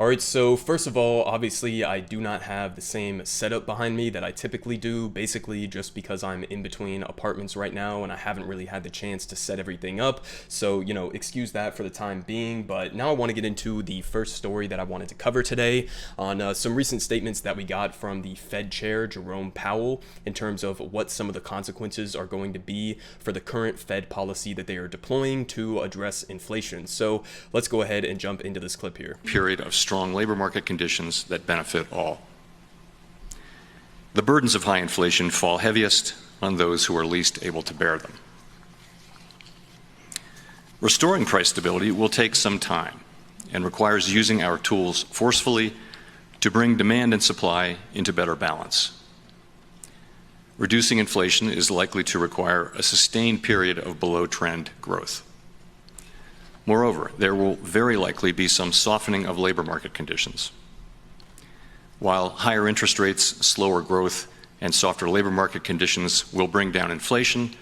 All right, so first of all, obviously, I do not have the same setup behind me that I typically do, basically just because I'm in between apartments right now and I haven't really had the chance to set everything up. So, excuse that for the time being. But now I want to get into the first story that I wanted to cover today on some recent statements that we got from the Fed chair, Jerome Powell, in terms of what some of the consequences are going to be for the current Fed policy that they are deploying to address inflation. So let's go ahead and jump into this clip here. Period of strong labor market conditions that benefit all. The burdens of high inflation fall heaviest on those who are least able to bear them. Restoring price stability will take some time and requires using our tools forcefully to bring demand and supply into better balance. Reducing inflation is likely to require a sustained period of below-trend growth. Moreover, there will very likely be some softening of labor market conditions. While higher interest rates, slower growth, and softer labor market conditions will bring down inflation,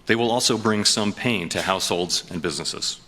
they will also bring some pain to households and businesses.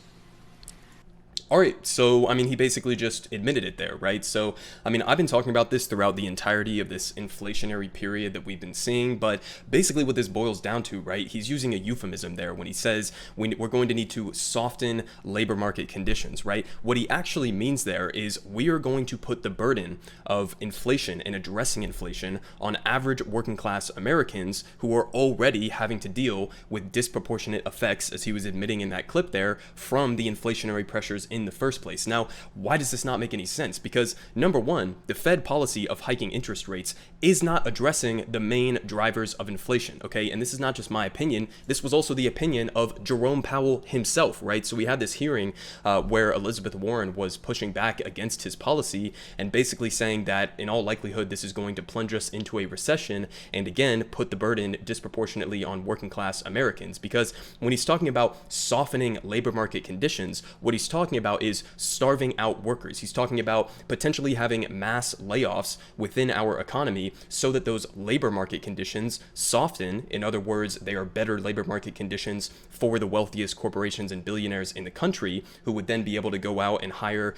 All right, so, he basically just admitted it there, right? So, I've been talking about this throughout the entirety of this inflationary period that we've been seeing, but basically what this boils down to, right, he's using a euphemism there when he says we're going to need to soften labor market conditions, right? What he actually means there is we are going to put the burden of inflation and addressing inflation on average working class Americans who are already having to deal with disproportionate effects, as he was admitting in that clip there, from the inflationary pressures in the first place. Now, why does this not make any sense? Because number one, the Fed policy of hiking interest rates is not addressing the main drivers of inflation, okay? And this is not just my opinion. This was also the opinion of Jerome Powell himself, right? So we had this hearing where Elizabeth Warren was pushing back against his policy and basically saying that in all likelihood, this is going to plunge us into a recession and again, put the burden disproportionately on working class Americans. Because when he's talking about softening labor market conditions, what he's talking about is starving out workers. He's talking about potentially having mass layoffs within our economy so that those labor market conditions soften. In other words, they are better labor market conditions for the wealthiest corporations and billionaires in the country, who would then be able to go out and hire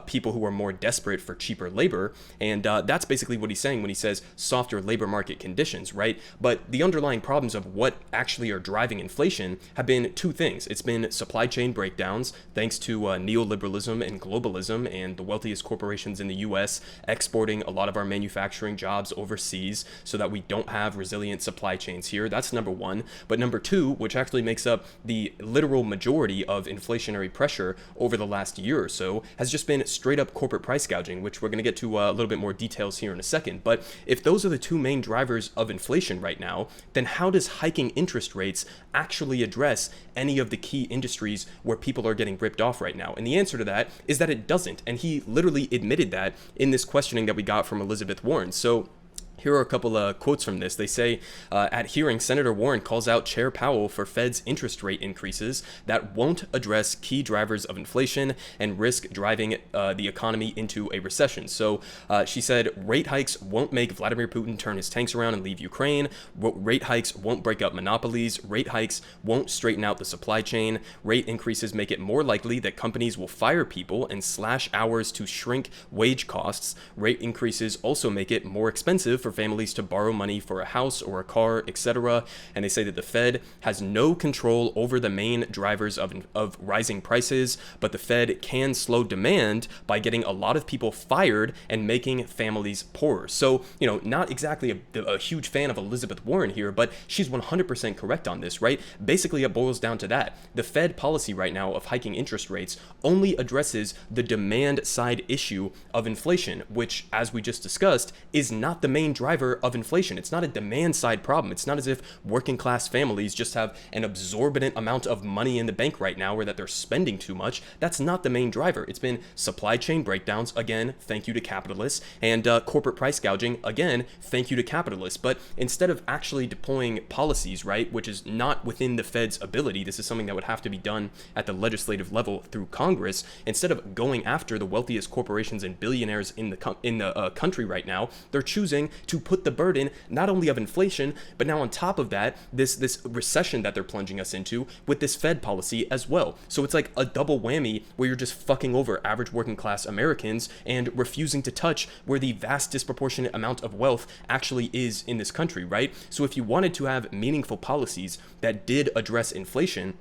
people who are more desperate for cheaper labor. And that's basically what he's saying when he says softer labor market conditions, right? But the underlying problems of what actually are driving inflation have been two things. It's been supply chain breakdowns, thanks to neoliberalism and globalism and the wealthiest corporations in the US exporting a lot of our manufacturing jobs overseas so that we don't have resilient supply chains here. That's number one. But number two, which actually makes up the literal majority of inflationary pressure over the last year or so, has just been straight up corporate price gouging, which we're going to get to a little bit more details here in a second. But if those are the two main drivers of inflation right now, then how does hiking interest rates actually address any of the key industries where people are getting ripped off right now? And the answer to that is that it doesn't. And he literally admitted that in this questioning that we got from Elizabeth Warren. So here are a couple of quotes from this. They say, at hearing, Senator Warren calls out Chair Powell for Fed's interest rate increases that won't address key drivers of inflation and risk driving the economy into a recession. So she said, rate hikes won't make Vladimir Putin turn his tanks around and leave Ukraine. Rate hikes won't break up monopolies. Rate hikes won't straighten out the supply chain. Rate increases make it more likely that companies will fire people and slash hours to shrink wage costs. Rate increases also make it more expensive for families to borrow money for a house or a car, etc. And they say that the Fed has no control over the main drivers of rising prices, but the Fed can slow demand by getting a lot of people fired and making families poorer. So, not exactly a huge fan of Elizabeth Warren here, but she's 100% correct on this, right? Basically, it boils down to that. The Fed policy right now of hiking interest rates only addresses the demand side issue of inflation, which, as we just discussed, is not the main driver of inflation. It's not a demand side problem. It's not as if working class families just have an exorbitant amount of money in the bank right now or that they're spending too much. That's not the main driver. It's been supply chain breakdowns, again, thank you to capitalists, and corporate price gouging, again, thank you to capitalists. But instead of actually deploying policies, right, which is not within the Fed's ability, this is something that would have to be done at the legislative level through Congress, instead of going after the wealthiest corporations and billionaires in the country right now, they're choosing to put the burden not only of inflation, but now on top of that, this recession that they're plunging us into with this Fed policy as well. So it's like a double whammy where you're just fucking over average working class Americans and refusing to touch where the vast disproportionate amount of wealth actually is in this country, right? So if you wanted to have meaningful policies that did address inflation,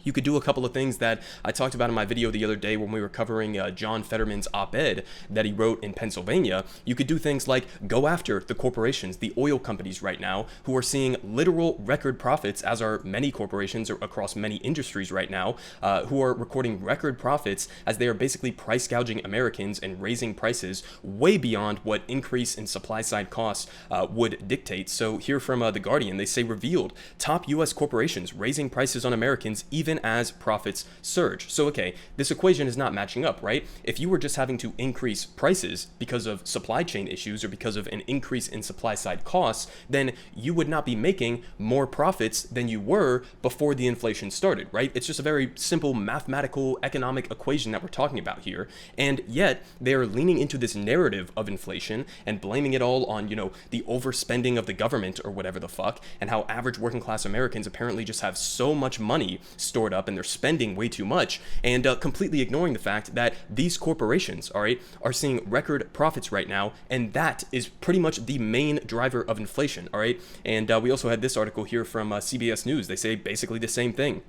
you could do a couple of things that I talked about in my video the other day when we were covering John Fetterman's op-ed that he wrote in Pennsylvania. You could do things like go after the corporations, the oil companies right now, who are seeing literal record profits, as are many corporations across many industries right now, who are recording record profits as they are basically price gouging Americans and raising prices way beyond what increase in supply side costs would dictate. So here from The Guardian, they say revealed top U.S. corporations raising prices on Americans even as profits surge. So, okay, this equation is not matching up, right? If you were just having to increase prices because of supply chain issues or because of an increase in supply side costs, then you would not be making more profits than you were before the inflation started, right? It's just a very simple mathematical economic equation that we're talking about here. And yet they're leaning into this narrative of inflation and blaming it all on, the overspending of the government or whatever the fuck, and how average working class Americans apparently just have so much money stored up and they're spending way too much, and completely ignoring the fact that these corporations, all right, are seeing record profits right now, and that is pretty much the main driver of inflation, all right? And we also had this article here from CBS News. They say basically the same thing.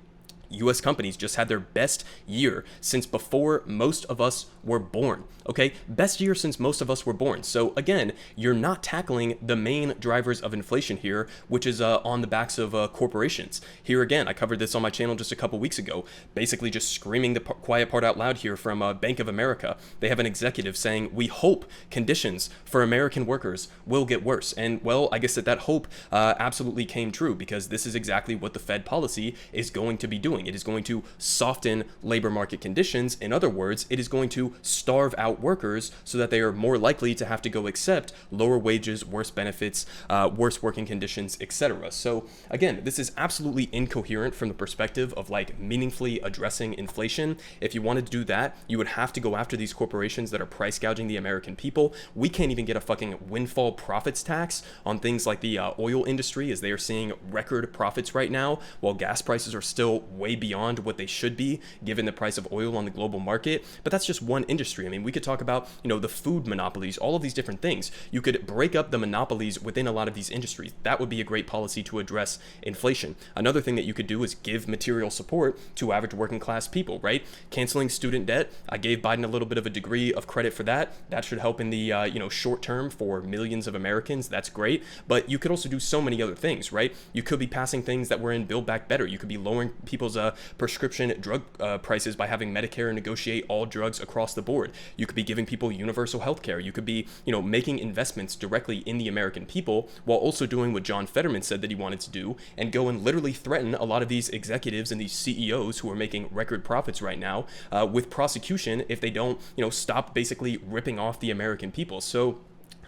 U.S. companies just had their best year since before most of us were born. Okay, best year since most of us were born. So again, you're not tackling the main drivers of inflation here, which is on the backs of corporations. Here again, I covered this on my channel just a couple weeks ago, basically just screaming the quiet part out loud here from Bank of America. They have an executive saying, we hope conditions for American workers will get worse. And well, I guess that hope absolutely came true, because this is exactly what the Fed policy is going to be doing. It is going to soften labor market conditions. In other words, it is going to starve out workers so that they are more likely to have to go accept lower wages, worse benefits, worse working conditions, etc. So again, this is absolutely incoherent from the perspective of like meaningfully addressing inflation. If you wanted to do that, you would have to go after these corporations that are price gouging the American people. We can't even get a fucking windfall profits tax on things like the oil industry, as they are seeing record profits right now, while gas prices are still way beyond what they should be given the price of oil on the global market. But that's just one industry. I mean, we could talk about, the food monopolies, all of these different things. You could break up the monopolies within a lot of these industries. That would be a great policy to address inflation. Another thing that you could do is give material support to average working class people, right? Canceling student debt. I gave Biden a little bit of a degree of credit for that. That should help in the, short term for millions of Americans. That's great. But you could also do so many other things, right? You could be passing things that were in Build Back Better. You could be lowering people's prescription drug prices by having Medicare negotiate all drugs across the board. You could be giving people universal health care. You could be, making investments directly in the American people, while also doing what John Fetterman said that he wanted to do, and go and literally threaten a lot of these executives and these CEOs who are making record profits right now with prosecution if they don't, stop basically ripping off the American people. So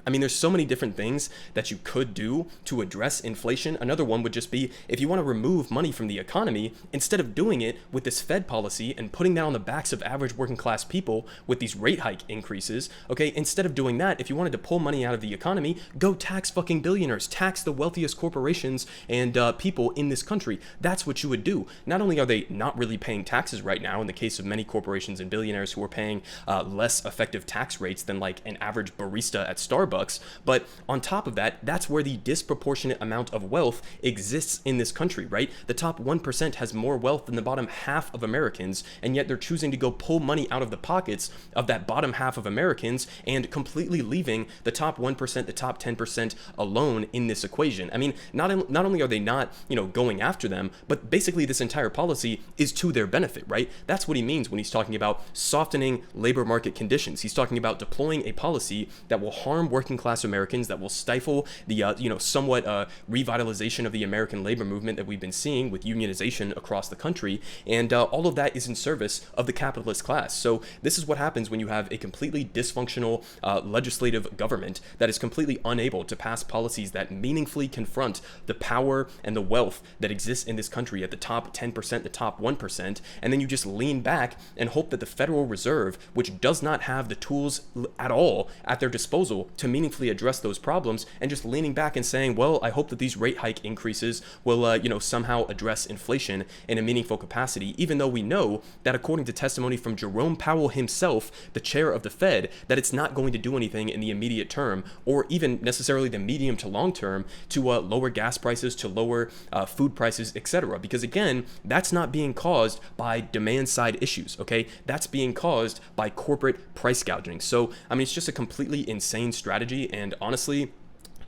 I mean, there's so many different things that you could do to address inflation. Another one would just be, if you want to remove money from the economy, instead of doing it with this Fed policy and putting that on the backs of average working class people with these rate hike increases, okay, instead of doing that, if you wanted to pull money out of the economy, go tax fucking billionaires, tax the wealthiest corporations and people in this country. That's what you would do. Not only are they not really paying taxes right now, in the case of many corporations and billionaires who are paying less effective tax rates than like an average barista at Starbucks, but on top of that, that's where the disproportionate amount of wealth exists in this country, right? The top 1% has more wealth than the bottom half of Americans, and yet they're choosing to go pull money out of the pockets of that bottom half of Americans and completely leaving the top 1%, the top 10% alone in this equation. I mean, not only are they not, going after them, but basically this entire policy is to their benefit, right? That's what he means when he's talking about softening labor market conditions. He's talking about deploying a policy that will harm working class Americans, that will stifle the somewhat revitalization of the American labor movement that we've been seeing with unionization across the country, and all of that is in service of the capitalist class. So this is what happens when you have a completely dysfunctional legislative government that is completely unable to pass policies that meaningfully confront the power and the wealth that exists in this country at the top 10%, the top 1%, and then you just lean back and hope that the Federal Reserve, which does not have the tools at all at their disposal to to meaningfully address those problems and just leaning back and saying, well, I hope that these rate hike increases will, somehow address inflation in a meaningful capacity, even though we know that according to testimony from Jerome Powell himself, the chair of the Fed, that it's not going to do anything in the immediate term or even necessarily the medium to long term to lower gas prices, to lower food prices, etc. Because again, that's not being caused by demand side issues, okay? That's being caused by corporate price gouging. So, I mean, it's just a completely insane strategy, and honestly,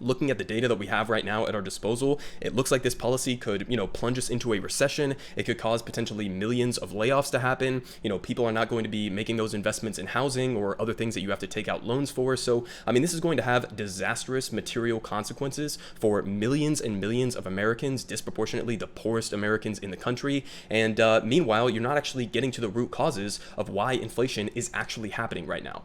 looking at the data that we have right now at our disposal, it looks like this policy could, plunge us into a recession. It could cause potentially millions of layoffs to happen. People are not going to be making those investments in housing or other things that you have to take out loans for. So, I mean, this is going to have disastrous material consequences for millions and millions of Americans, disproportionately the poorest Americans in the country. And meanwhile, you're not actually getting to the root causes of why inflation is actually happening right now.